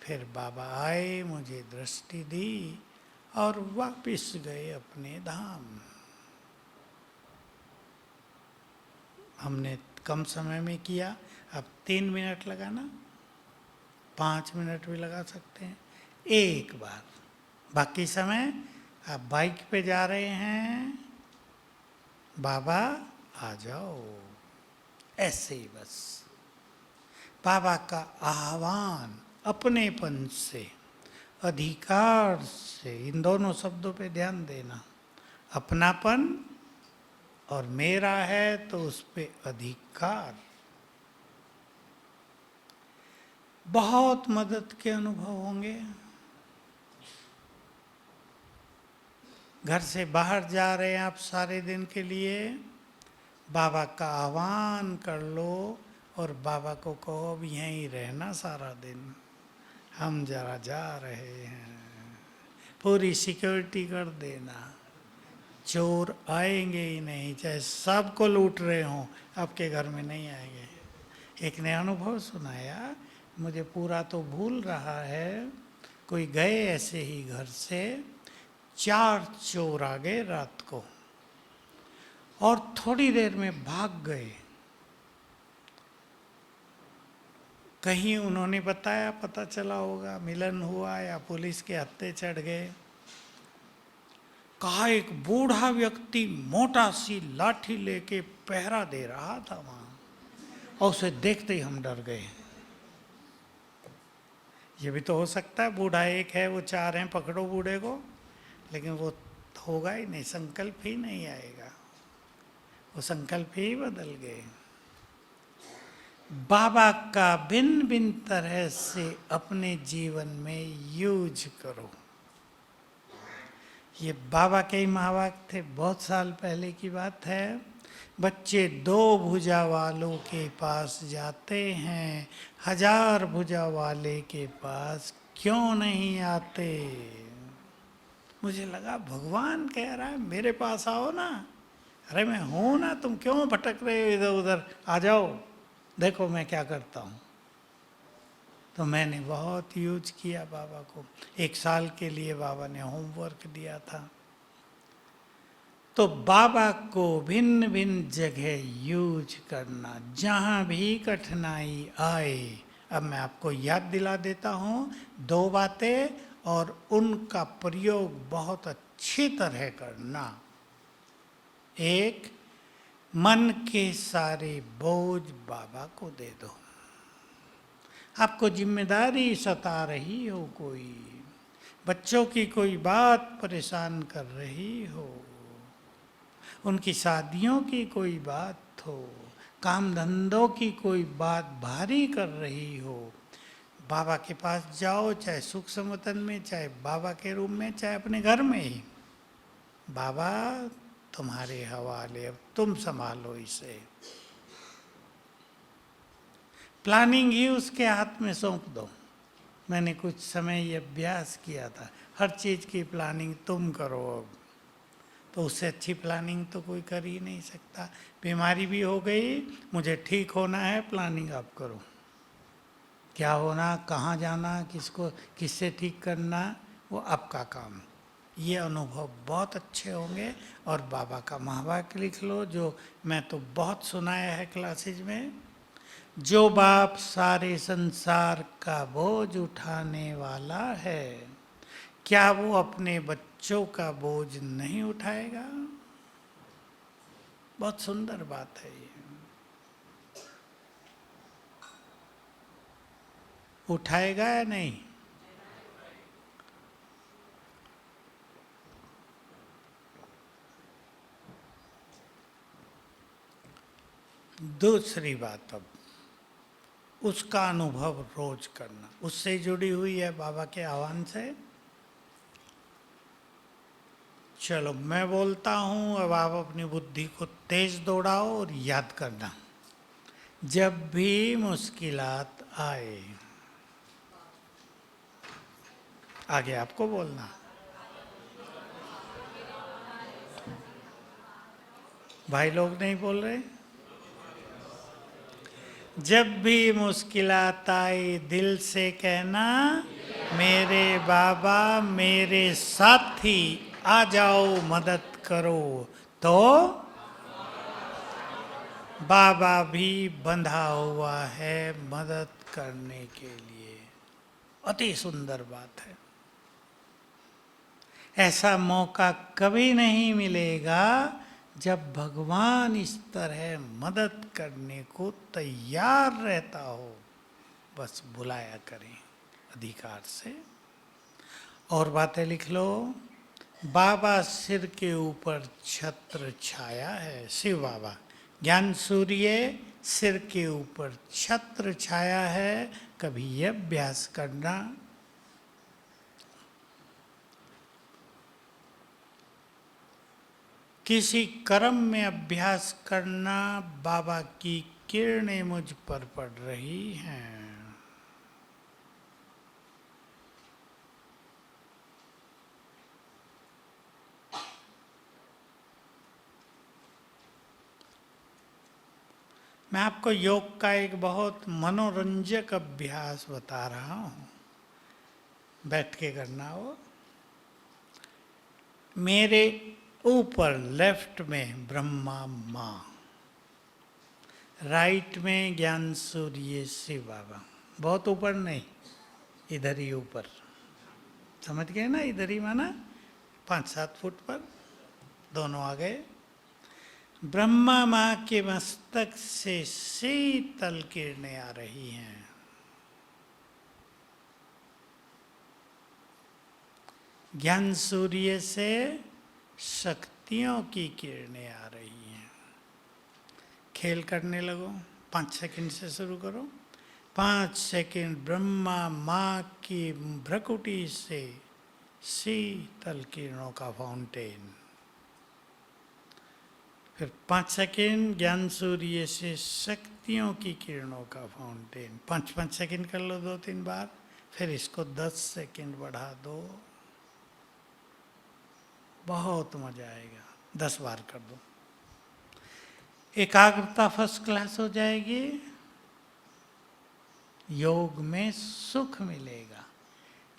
फिर बाबा आए, मुझे दृष्टि दी और वापिस गए अपने धाम। हमने कम समय में किया। अब 3 मिनट लगाना, 5 मिनट भी लगा सकते हैं एक बार। बाकी समय आप बाइक पे जा रहे हैं, बाबा आ जाओ, ऐसे ही बस। बाबा का आह्वान अपनेपन से, अधिकार से, इन दोनों शब्दों पे ध्यान देना। अपनापन और मेरा है तो उस पे अधिकार। बहुत मदद के अनुभव होंगे। घर से बाहर जा रहे हैं आप सारे दिन के लिए, बाबा का आह्वान कर लो और बाबा को कहो अब यहीं रहना सारा दिन, हम जरा जा रहे हैं। पूरी सिक्योरिटी कर देना, चोर आएंगे ही नहीं, चाहे सबको लूट रहे हों, आपके घर में नहीं आएंगे। एक ने अनुभव सुनाया, मुझे पूरा तो भूल रहा है, कोई गए ऐसे ही घर से, 4 चोर आ गए रात को और थोड़ी देर में भाग गए। कहीं उन्होंने बताया, पता चला होगा, मिलन हुआ या पुलिस के हत्थे चढ़ गए। कहा एक बूढ़ा व्यक्ति मोटा सी लाठी लेके पहरा दे रहा था वहां, और उसे देखते ही हम डर गए। ये भी तो हो सकता है, बूढ़ा एक है, वो 4 हैं, पकड़ो बूढ़े को, लेकिन वो होगा ही नहीं, संकल्प ही नहीं आएगा। वो संकल्प ही बदल गए। बाबा का भिन्न भिन्न तरह से अपने जीवन में यूज करो। ये बाबा के ही महावाक्य थे, बहुत साल पहले की बात है। बच्चे 2 भुजा वालों के पास जाते हैं, 1000 भुजा वाले के पास क्यों नहीं आते। मुझे लगा भगवान कह रहा है मेरे पास आओ ना। अरे मैं हूं ना, तुम क्यों भटक रहे हो इधर उधर, आ जाओ, देखो मैं क्या करता हूं। तो मैंने बहुत यूज किया बाबा को। 1 साल के लिए बाबा ने होमवर्क दिया था। तो बाबा को भिन्न भिन्न जगह यूज करना, जहाँ भी कठिनाई आए। अब मैं आपको याद दिला देता हूँ 2 बातें, और उनका प्रयोग बहुत अच्छी तरह करना। एक, मन के सारे बोझ बाबा को दे दो। आपको जिम्मेदारी सता रही हो, कोई बच्चों की कोई बात परेशान कर रही हो, उनकी शादियों की कोई बात हो, काम धंधों की कोई बात भारी कर रही हो, बाबा के पास जाओ, चाहे सुख समतन में, चाहे बाबा के रूम में, चाहे अपने घर में ही। बाबा तुम्हारे हवाले, अब तुम संभालो इसे। प्लानिंग ही उसके हाथ में सौंप दो। मैंने कुछ समय ये अभ्यास किया था, हर चीज़ की प्लानिंग तुम करो। अब तो उससे अच्छी प्लानिंग तो कोई कर ही नहीं सकता। बीमारी भी हो गई, मुझे ठीक होना है, प्लानिंग आप करो। क्या होना, कहाँ जाना, किसको किससे ठीक करना, वो आपका काम। ये अनुभव बहुत अच्छे होंगे। और बाबा का महावाक्य लिख लो, जो मैं तो बहुत सुनाया है क्लासेज में, जो बाप सारे संसार का बोझ उठाने वाला है, क्या वो अपने बच्चों का बोझ नहीं उठाएगा। बहुत सुंदर बात है ये। उठाएगा या नहीं? दूसरी बात, अब उसका अनुभव रोज करना, उससे जुड़ी हुई है बाबा के आह्वान से। चलो मैं बोलता हूं, अब आप अपनी बुद्धि को तेज दौड़ाओ और याद करना, जब भी मुश्किलात आए, आगे आपको बोलना। भाई लोग नहीं बोल रहे। जब भी मुश्किलात आए दिल से कहना, मेरे बाबा मेरे साथी आ जाओ मदद करो, तो बाबा भी बंधा हुआ है मदद करने के लिए। अति सुंदर बात है। ऐसा मौका कभी नहीं मिलेगा जब भगवान इस तरह मदद करने को तैयार रहता हो। बस बुलाया करें अधिकार से। और बातें लिख लो। बाबा सिर के ऊपर छत्र छाया है, शिव बाबा। ज्ञान सूर्य सिर के ऊपर छत्र छाया है। कभी यह अभ्यास करना, किसी कर्म में अभ्यास करना, बाबा की किरणें मुझ पर पड़ रही हैं। मैं आपको योग का एक बहुत मनोरंजक अभ्यास बता रहा हूं, बैठ के करना हो। मेरे ऊपर लेफ्ट में ब्रह्मा माँ, राइट में ज्ञान सूर्य शिव बाबा। बहुत ऊपर नहीं, इधर ही ऊपर, समझ गए ना? इधर ही माना 5-7 फुट पर, दोनों आ गए। ब्रह्मा माँ के मस्तक से शीतल किरणें आ रही हैं। ज्ञान सूर्य से शक्तियों की किरणें आ रही हैं। खेल करने लगो। 5 सेकंड से शुरू करो। 5 सेकंड ब्रह्मा माँ की भ्रकुटी से शीतल किरणों का फाउंटेन। फिर 5 सेकंड ज्ञान सूर्य से शक्तियों की किरणों का फाउंटेन। 5-5 सेकंड कर लो 2-3 बार। फिर इसको 10 सेकंड बढ़ा दो। बहुत मजा आएगा। 10 बार कर दो। एकाग्रता फर्स्ट क्लास हो जाएगी। योग में सुख मिलेगा।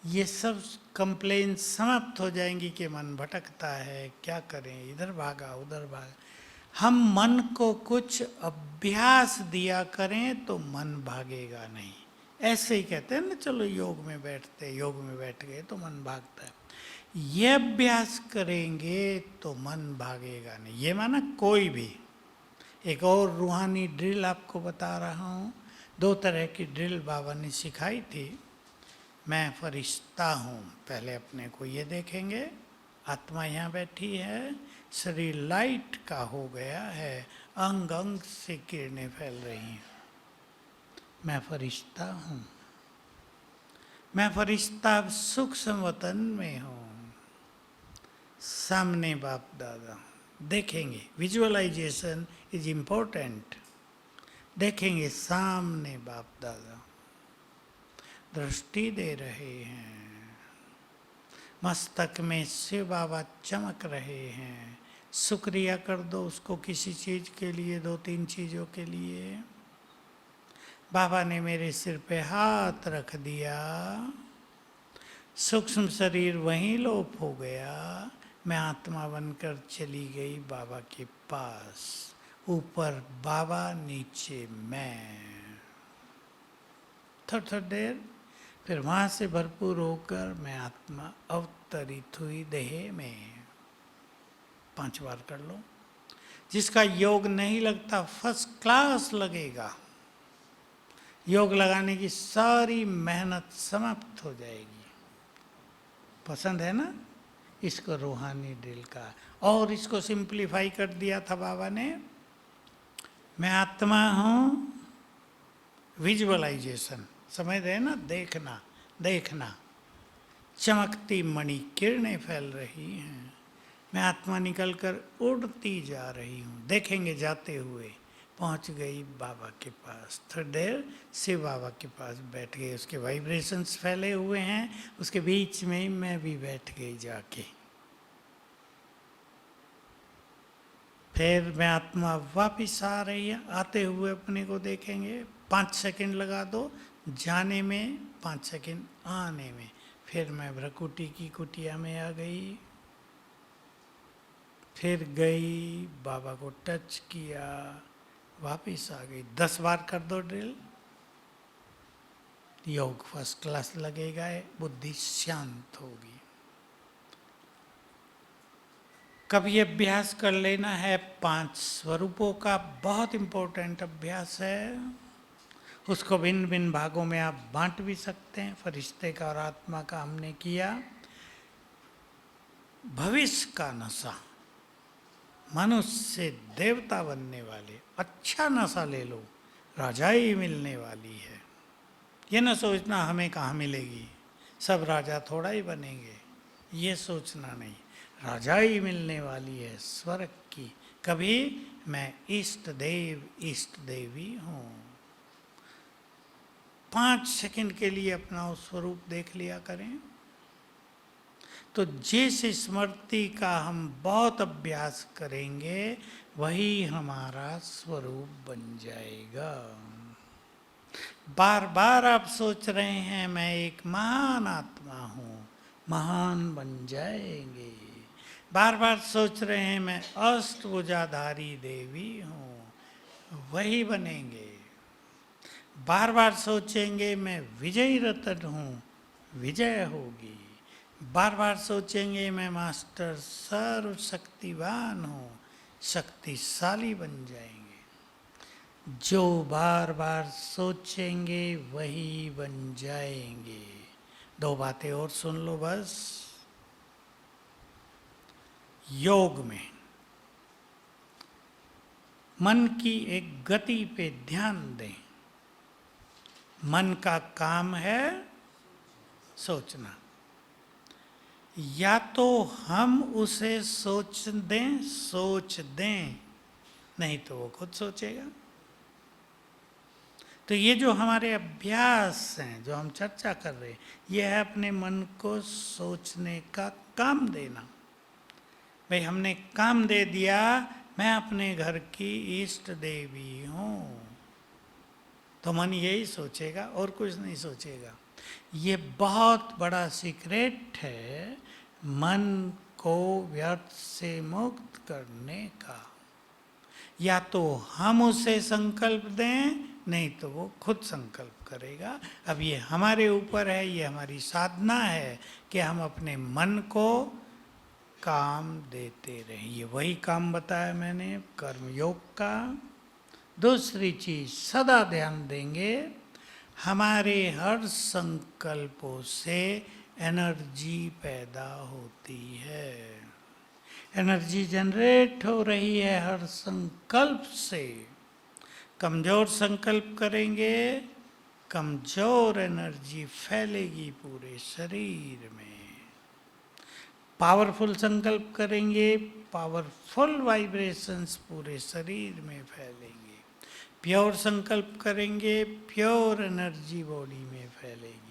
ये सब कंप्लेन समाप्त हो जाएंगी कि मन भटकता है, क्या करें, इधर भागा उधर भागा। हम मन को कुछ अभ्यास दिया करें तो मन भागेगा नहीं। ऐसे ही कहते हैं ना, चलो योग में बैठते, योग में बैठ गए तो मन भागता है। ये अभ्यास करेंगे तो मन भागेगा नहीं। ये माना कोई भी। एक और रूहानी ड्रिल आपको बता रहा हूँ। 2 तरह की ड्रिल बाबा ने सिखाई थी। मैं फरिश्ता हूँ, पहले अपने को ये देखेंगे। आत्मा यहाँ बैठी है, शरीर लाइट का हो गया है, अंग अंग से किरणें फैल रही हैं। मैं फरिश्ता हूँ। मैं फरिश्ता सूक्ष्म वतन में हूँ। सामने बाप दादा देखेंगे। Visualization is important. देखेंगे सामने बाप दादा दृष्टि दे रहे हैं। मस्तक में शिव बाबा चमक रहे हैं। शुक्रिया कर दो उसको किसी चीज के लिए, 2-3 चीजों के लिए। बाबा ने मेरे सिर पे हाथ रख दिया। सूक्ष्म शरीर वहीं लोप हो गया। मैं आत्मा बनकर चली गई बाबा के पास। ऊपर बाबा, नीचे मैं। थोड़ी देर फिर वहां से भरपूर होकर मैं आत्मा अवतरित हुई देह में। 5 बार कर लो। जिसका योग नहीं लगता फर्स्ट क्लास लगेगा। योग लगाने की सारी मेहनत समाप्त हो जाएगी। पसंद है ना इसको रूहानी ड्रिल का। और इसको सिंप्लीफाई कर दिया था बाबा ने। मैं आत्मा हूँ, विजुअलाइजेशन, समझ रहे ना, देखना देखना। चमकती मणि किरणें फैल रही हैं, मैं आत्मा निकलकर उड़ती जा रही हूँ। देखेंगे जाते हुए पहुँच गई बाबा के पास। थोड़ी देर शिव बाबा के पास बैठ गए, उसके वाइब्रेशंस फैले हुए हैं, उसके बीच में ही मैं भी बैठ गई जाके। फिर मैं आत्मा वापिस आ रही है, आते हुए अपने को देखेंगे। 5 सेकंड लगा दो जाने में, 5 सेकंड आने में। फिर मैं भ्रकुटी की कुटिया में आ गई, फिर गई बाबा को टच किया, वापिस आ गई। 10 बार कर दो ड्रिल, योग फर्स्ट क्लास लगेगा, बुद्धि शांत होगी। कभी अभ्यास कर लेना है 5 स्वरूपों का, बहुत इंपॉर्टेंट अभ्यास है। उसको भिन्न भिन्न भागों में आप बांट भी सकते हैं। फरिश्ते का और आत्मा का हमने किया। भविष्य का नशा, मनुष्य से देवता बनने वाले, अच्छा नशा ले लो, राजाई मिलने वाली है। ये न सोचना हमें कहाँ मिलेगी, सब राजा थोड़ा ही बनेंगे, ये सोचना नहीं। राजाई मिलने वाली है स्वर्ग की। कभी मैं इष्ट देव इष्ट देवी हूँ। 5 सेकंड के लिए अपना उस स्वरूप देख लिया करें। तो जिस स्मृति का हम बहुत अभ्यास करेंगे वही हमारा स्वरूप बन जाएगा। बार बार आप सोच रहे हैं मैं एक महान आत्मा हूँ, महान बन जाएंगे। बार बार सोच रहे हैं मैं अष्टभुजाधारी देवी हूँ, वही बनेंगे। बार बार सोचेंगे मैं विजयी रतन हूँ, विजय होगी। बार बार सोचेंगे मैं मास्टर सर्वशक्तिवान हूँ, शक्तिशाली बन जाएंगे। जो बार बार सोचेंगे वही बन जाएंगे। 2 बातें और सुन लो बस। योग में मन की एक गति पे ध्यान दें। मन का काम है सोचना। या तो हम उसे सोच दें, नहीं तो वो खुद सोचेगा। तो ये जो हमारे अभ्यास हैं, जो हम चर्चा कर रहे हैं, ये है अपने मन को सोचने का काम देना। भाई हमने काम दे दिया, मैं अपने घर की इष्ट देवी हूँ, तो मन यही सोचेगा और कुछ नहीं सोचेगा। ये बहुत बड़ा सीक्रेट है मन को व्यर्थ से मुक्त करने का। या तो हम उसे संकल्प दें, नहीं तो वो खुद संकल्प करेगा। अब ये हमारे ऊपर है, ये हमारी साधना है कि हम अपने मन को काम देते रहें। ये वही काम बताया मैंने कर्मयोग का। दूसरी चीज सदा ध्यान देंगे, हमारे हर संकल्पों से एनर्जी पैदा होती है। एनर्जी जनरेट हो रही है हर संकल्प से। कमजोर संकल्प करेंगे, कमजोर एनर्जी फैलेगी पूरे शरीर में। पावरफुल संकल्प करेंगे, पावरफुल वाइब्रेशंस पूरे शरीर में फैलेंगे। प्योर संकल्प करेंगे, प्योर एनर्जी बॉडी में फैलेगी।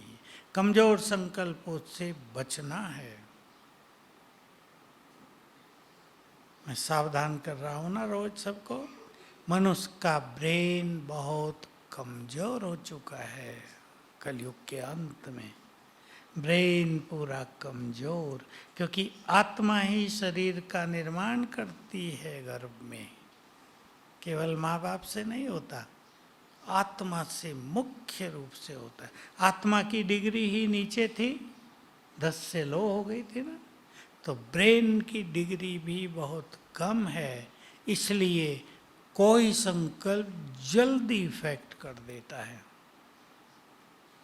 कमजोर संकल्पों से बचना है। मैं सावधान कर रहा हूँ ना रोज सबको। मनुष्य का ब्रेन बहुत कमजोर हो चुका है कलयुग के अंत में। ब्रेन पूरा कमजोर, क्योंकि आत्मा ही शरीर का निर्माण करती है गर्भ में। केवल माँ बाप से नहीं होता, आत्मा से मुख्य रूप से होता है। आत्मा की डिग्री ही नीचे थी, 10 से लो हो गई थी ना। तो ब्रेन की डिग्री भी बहुत कम है, इसलिए कोई संकल्प जल्दी इफेक्ट कर देता है।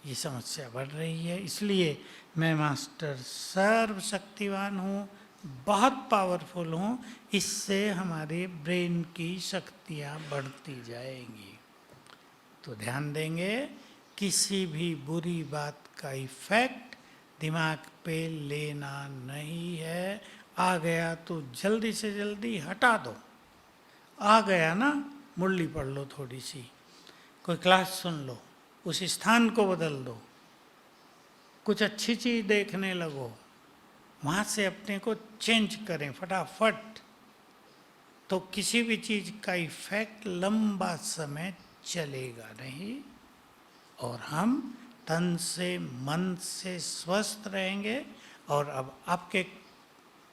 ये समस्या बढ़ रही है। इसलिए मैं मास्टर सर्वशक्तिवान हूँ, बहुत पावरफुल हूँ, इससे हमारे ब्रेन की शक्तियाँ बढ़ती जाएंगी। तो ध्यान देंगे, किसी भी बुरी बात का इफेक्ट दिमाग पे लेना नहीं है। आ गया तो जल्दी से जल्दी हटा दो। आ गया ना, मुरली पढ़ लो थोड़ी सी, कोई क्लास सुन लो, उस स्थान को बदल दो, कुछ अच्छी चीज देखने लगो, वहाँ से अपने को चेंज करें फटाफट। तो किसी भी चीज का इफेक्ट लंबा समय चलेगा नहीं और हम तन से मन से स्वस्थ रहेंगे। और अब आपके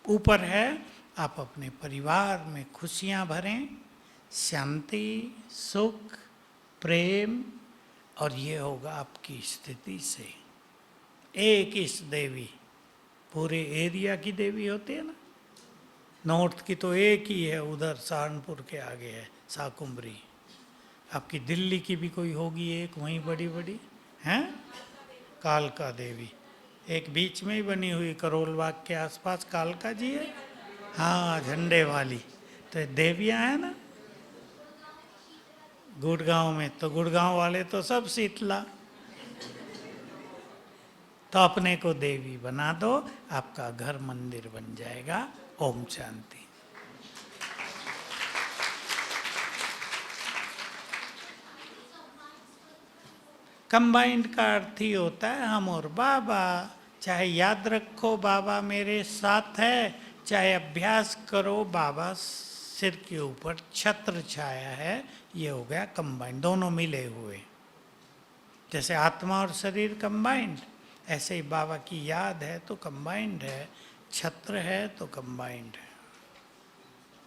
ऊपर है, आप अपने परिवार में खुशियां भरें, शांति, सुख, प्रेम, और ये होगा आपकी स्थिति से। एक इस देवी, पूरे एरिया की देवी होती है ना, नॉर्थ की तो एक ही है, उधर सहारनपुर के आगे है साकुम्बरी। आपकी दिल्ली की भी कोई होगी एक, वहीं बड़ी बड़ी हैं, कालका देवी। एक बीच में ही बनी हुई करोल बाग के आसपास कालका जी है, हाँ झंडे वाली। तो देवियाँ हैं ना। गुड़गांव में तो गुड़गांव वाले तो सब शीतला। तो अपने को देवी बना दो, आपका घर मंदिर बन जाएगा। ओम शांति। कंबाइंड का अर्थ ही होता है हम और बाबा। चाहे याद रखो बाबा मेरे साथ है, चाहे अभ्यास करो बाबा सिर के ऊपर छत्र छाया है, ये हो गया कंबाइंड, दोनों मिले हुए। जैसे आत्मा और शरीर कंबाइंड, ऐसे ही बाबा की याद है तो कंबाइंड है, छत्र है तो कंबाइंड है।